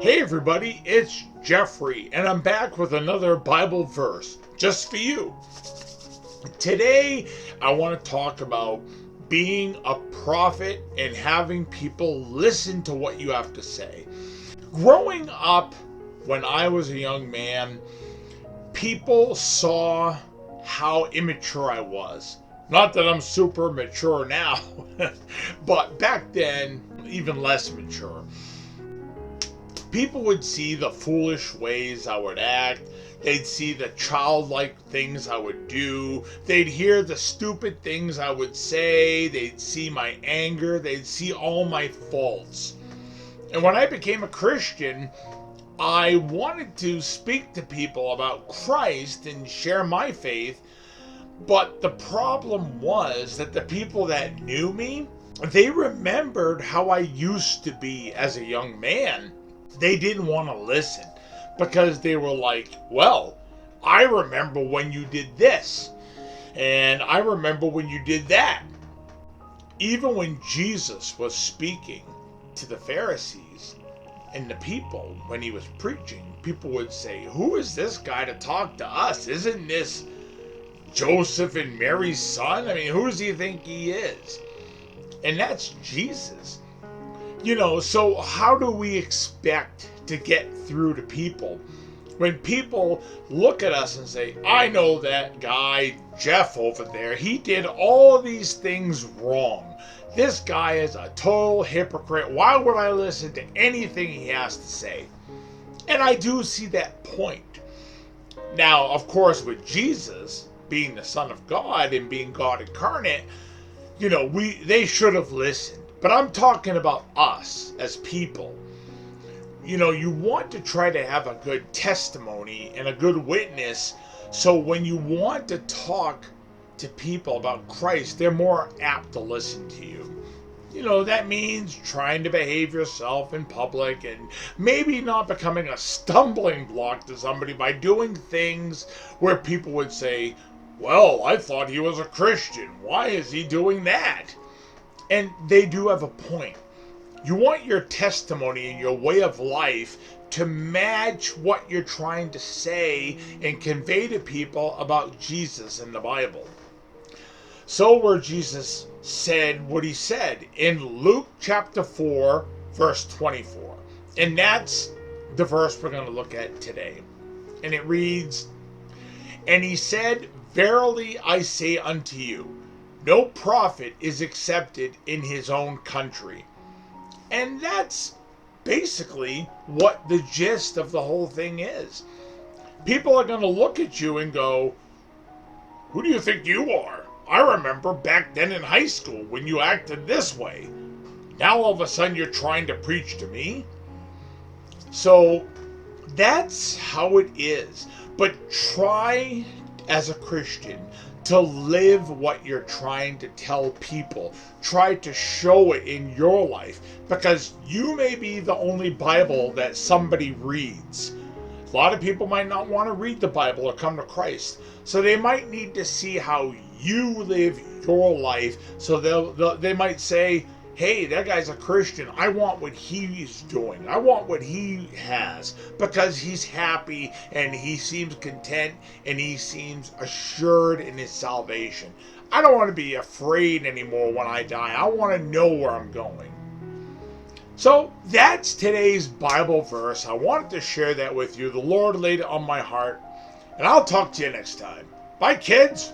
Hey everybody, it's Jeffrey, and I'm back with another Bible verse just for you. Today, I want to talk about being a prophet and having people listen to what you have to say. Growing up, when I was a young man, people saw how immature I was. Not that I'm super mature now, but back then, even less mature. People would see the foolish ways I would act. They'd see the childlike things I would do. They'd hear the stupid things I would say. They'd see my anger. They'd see all my faults. And when I became a Christian, I wanted to speak to people about Christ and share my faith. But the problem was that the people that knew me, they remembered how I used to be as a young man. They didn't want to listen because they were like, well, I remember when you did this, and I remember when you did that. Even when Jesus was speaking to the Pharisees and the people, when he was preaching, people would say, who is this guy to talk to us? Isn't this Joseph and Mary's son? I mean, who does he think he is? And that's Jesus. So how do we expect to get through to people when people look at us and say, I know that guy, Jeff over there, he did all these things wrong. This guy is a total hypocrite. Why would I listen to anything he has to say? And I do see that point. Now, of course, with Jesus being the Son of God and being God incarnate, they should have listened. But I'm talking about us as people. You want to try to have a good testimony and a good witness, so when you want to talk to people about Christ, they're more apt to listen to you. That means trying to behave yourself in public and maybe not becoming a stumbling block to somebody by doing things where people would say, well, I thought he was a Christian. Why is he doing that? And they do have a point. You want your testimony and your way of life to match what you're trying to say and convey to people about Jesus in the Bible. So where Jesus said what he said in Luke chapter 4, verse 24. And that's the verse we're going to look at today. And it reads, and he said, verily I say unto you, no prophet is accepted in his own country. And that's basically what the gist of the whole thing is. People are going to look at you and go, who do you think you are? I remember back then in high school when you acted this way. Now all of a sudden you're trying to preach to me? So that's how it is. But try as a Christian to live what you're trying to tell people. Try to show it in your life, because you may be the only Bible that somebody reads. A lot of people might not want to read the Bible or come to Christ, so they might need to see how you live your life. So they might say, hey, that guy's a Christian. I want what he's doing. I want what he has, because he's happy and he seems content and he seems assured in his salvation. I don't want to be afraid anymore when I die. I want to know where I'm going. So that's today's Bible verse. I wanted to share that with you. The Lord laid it on my heart, and I'll talk to you next time. Bye, kids.